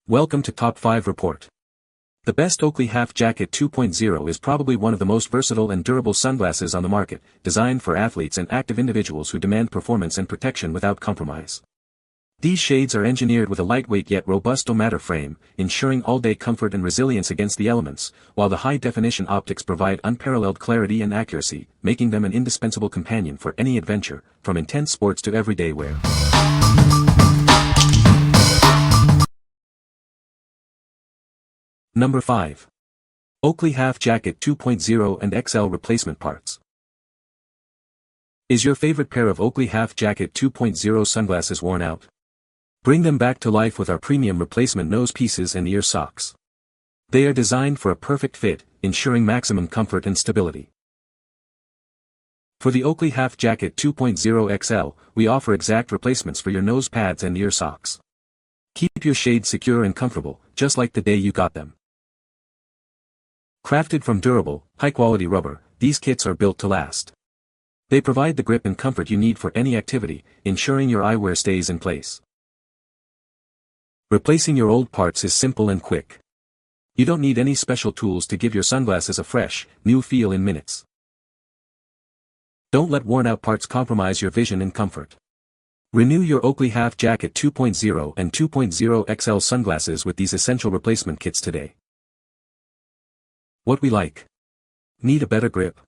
Welcome to Top 5 Report. The best Oakley Half Jacket 2.0 is probably one of the most versatile and durable sunglasses on the market, designed for athletes and active individuals who demand performance and protection without compromise. These shades are engineered with a lightweight yet robust matter frame, ensuring all-day comfort and resilience against the elements, while the high-definition optics provide unparalleled clarity and accuracy, making them an indispensable companion for any adventure, from intense sports to everyday wear. Number 5. Oakley Half Jacket 2.0 and XL Replacement Parts. Is your favorite pair of Oakley Half Jacket 2.0 sunglasses worn out? Bring them back to life with our premium replacement nose pieces and ear socks. They are designed for a perfect fit, ensuring maximum comfort and stability. For the Oakley Half Jacket 2.0 XL, we offer exact replacements for your nose pads and ear socks. Keep your shades secure and comfortable, just like the day you got them. Crafted from durable, high-quality rubber, these kits are built to last. They provide the grip and comfort you need for any activity, ensuring your eyewear stays in place. Replacing your old parts is simple and quick. You don't need any special tools to give your sunglasses a fresh, new feel in minutes. Don't let worn-out parts compromise your vision and comfort. Renew your Oakley Half Jacket 2.0 and 2.0 XL sunglasses with these essential replacement kits today. What we like. Need a better grip?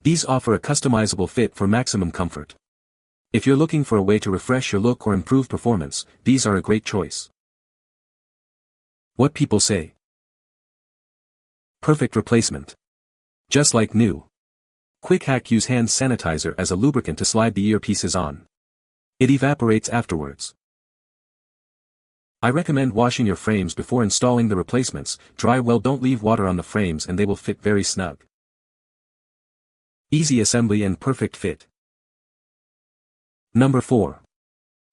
These offer a customizable fit for maximum comfort. If you're looking for a way to refresh your look or improve performance, these are a great choice. What people say. Perfect replacement. Just like new. Quick hack: use hand sanitizer as a lubricant to slide the earpieces on. It evaporates afterwards. I recommend washing your frames before installing the replacements. Dry well, don't leave water on the frames and they will fit very snug. Easy assembly and perfect fit. Number 4.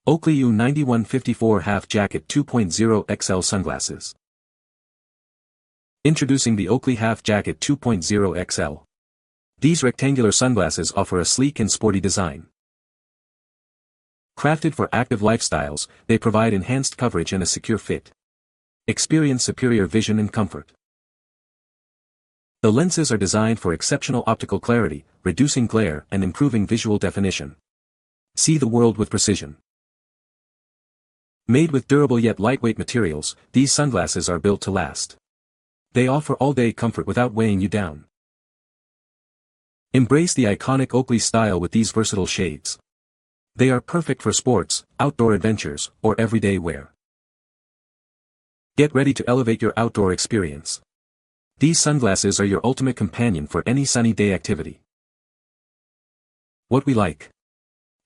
Oakley U9154 Half Jacket 2.0 XL Sunglasses. Introducing the Oakley Half Jacket 2.0 XL. These rectangular sunglasses offer a sleek and sporty design. Crafted for active lifestyles, they provide enhanced coverage and a secure fit. Experience superior vision and comfort. The lenses are designed for exceptional optical clarity, reducing glare and improving visual definition. See the world with precision. Made with durable yet lightweight materials, these sunglasses are built to last. They offer all-day comfort without weighing you down. Embrace the iconic Oakley style with these versatile shades. They are perfect for sports, outdoor adventures, or everyday wear. Get ready to elevate your outdoor experience. These sunglasses are your ultimate companion for any sunny day activity. What we like.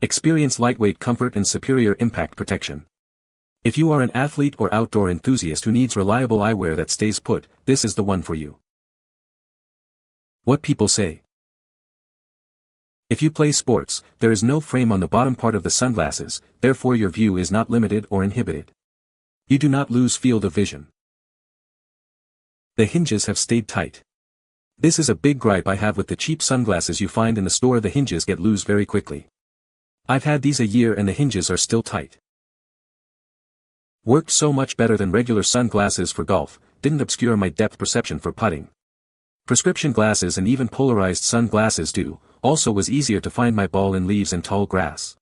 Experience lightweight comfort and superior impact protection. If you are an athlete or outdoor enthusiast who needs reliable eyewear that stays put, this is the one for you. What people say. If you play sports, there is no frame on the bottom part of the sunglasses, therefore your view is not limited or inhibited. You do not lose field of vision. The hinges have stayed tight. This is a big gripe I have with the cheap sunglasses you find in the store. The hinges get loose very quickly. I've had these a year and the hinges are still tight. Worked so much better than regular sunglasses for golf, didn't obscure my depth perception for putting. Prescription glasses and even polarized sunglasses do. Also was easier to find my ball in leaves and tall grass.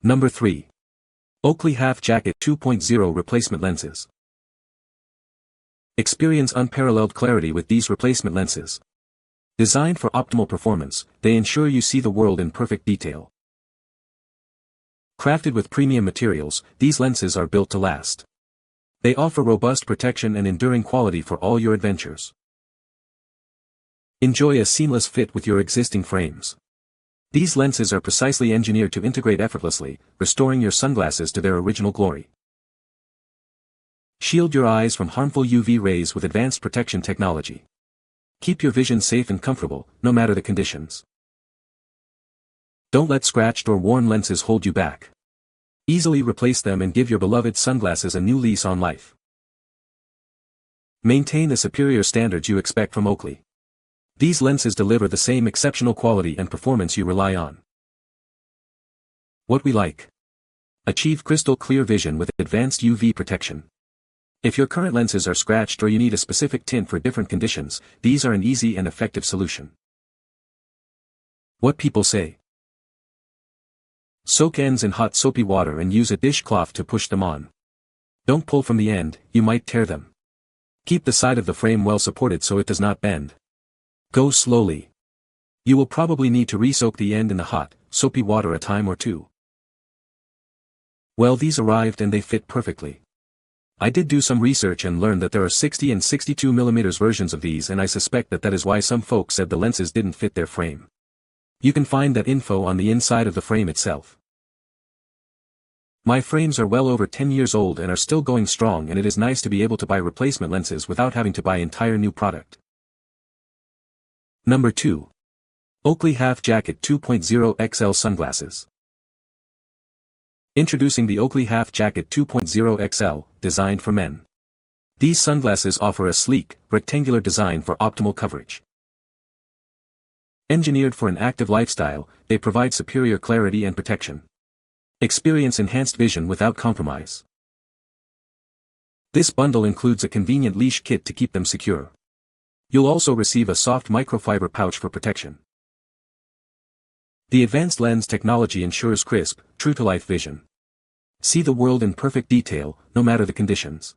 Number 3. Oakley Half Jacket 2.0 Replacement Lenses. Experience unparalleled clarity with these replacement lenses. Designed for optimal performance, they ensure you see the world in perfect detail. Crafted with premium materials, these lenses are built to last. They offer robust protection and enduring quality for all your adventures. Enjoy a seamless fit with your existing frames. These lenses are precisely engineered to integrate effortlessly, restoring your sunglasses to their original glory. Shield your eyes from harmful UV rays with advanced protection technology. Keep your vision safe and comfortable, no matter the conditions. Don't let scratched or worn lenses hold you back. Easily replace them and give your beloved sunglasses a new lease on life. Maintain the superior standards you expect from Oakley. These lenses deliver the same exceptional quality and performance you rely on. What we like. Achieve crystal clear vision with advanced UV protection. If your current lenses are scratched or you need a specific tint for different conditions, these are an easy and effective solution. What people say. Soak ends in hot soapy water and use a dishcloth to push them on. Don't pull from the end, you might tear them. Keep the side of the frame well supported so it does not bend. Go slowly. You will probably need to re-soak the end in the hot, soapy water a time or two. Well, these arrived and they fit perfectly. I did do some research and learned that there are 60 and 62mm versions of these, and I suspect that is why some folks said the lenses didn't fit their frame. You can find that info on the inside of the frame itself. My frames are well over 10 years old and are still going strong, and it is nice to be able to buy replacement lenses without having to buy entire new product. Number 2. Oakley Half Jacket 2.0 XL Sunglasses. Introducing the Oakley Half Jacket 2.0 XL, designed for men. These sunglasses offer a sleek, rectangular design for optimal coverage. Engineered for an active lifestyle, they provide superior clarity and protection. Experience enhanced vision without compromise. This bundle includes a convenient leash kit to keep them secure. You'll also receive a soft microfiber pouch for protection. The advanced lens technology ensures crisp, true-to-life vision. See the world in perfect detail, no matter the conditions.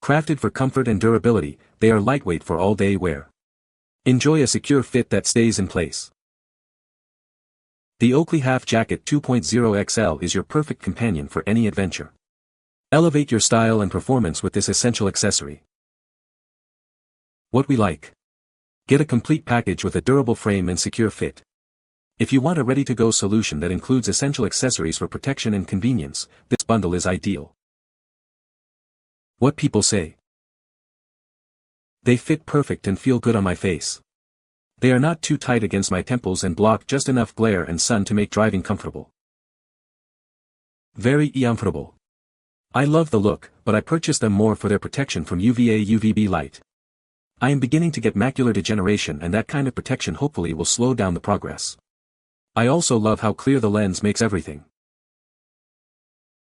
Crafted for comfort and durability, they are lightweight for all-day wear. Enjoy a secure fit that stays in place. The Oakley Half Jacket 2.0 XL is your perfect companion for any adventure. Elevate your style and performance with this essential accessory. What we like. Get a complete package with a durable frame and secure fit. If you want a ready-to-go solution that includes essential accessories for protection and convenience, this bundle is ideal. What people say. They fit perfect and feel good on my face. They are not too tight against my temples and block just enough glare and sun to make driving comfortable. Very comfortable. I love the look, but I purchased them more for their protection from UVA/UVB light. I am beginning to get macular degeneration, and that kind of protection hopefully will slow down the progress. I also love how clear the lens makes everything.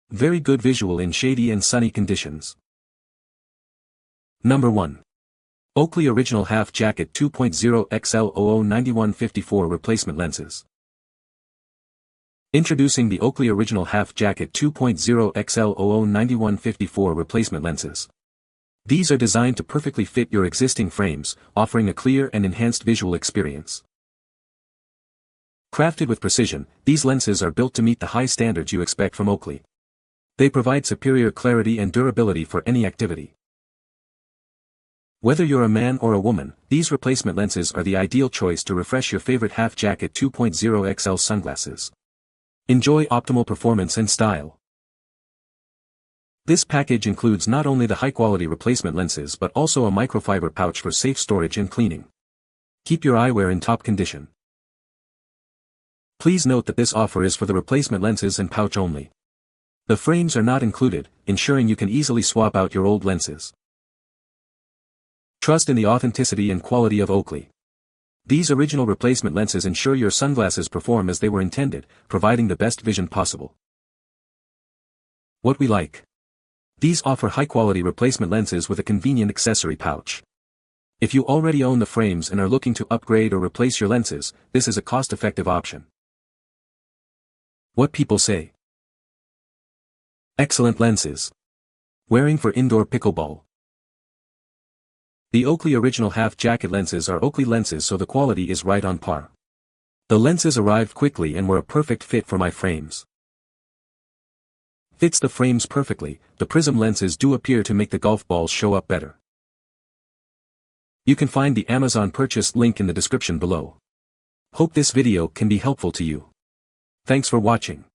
Very good visual in shady and sunny conditions. Number 1. Oakley Original Half Jacket 2.0 XL 009154 Replacement Lenses. Introducing the Oakley Original Half Jacket 2.0 XL 009154 Replacement Lenses. These are designed to perfectly fit your existing frames, offering a clear and enhanced visual experience. Crafted with precision, these lenses are built to meet the high standards you expect from Oakley. They provide superior clarity and durability for any activity. Whether you're a man or a woman, these replacement lenses are the ideal choice to refresh your favorite Half Jacket 2.0 XL sunglasses. Enjoy optimal performance and style. This package includes not only the high-quality replacement lenses but also a microfiber pouch for safe storage and cleaning. Keep your eyewear in top condition. Please note that this offer is for the replacement lenses and pouch only. The frames are not included, ensuring you can easily swap out your old lenses. Trust in the authenticity and quality of Oakley. These original replacement lenses ensure your sunglasses perform as they were intended, providing the best vision possible. What we like. These offer high-quality replacement lenses with a convenient accessory pouch. If you already own the frames and are looking to upgrade or replace your lenses, this is a cost-effective option. What people say. Excellent lenses. Wearing for indoor pickleball. The Oakley Original Half Jacket lenses are Oakley lenses, so the quality is right on par. The lenses arrived quickly and were a perfect fit for my frames. Fits the frames perfectly. The prism lenses do appear to make the golf balls show up better. You can find the Amazon purchase link in the description below. Hope this video can be helpful to you. Thanks for watching.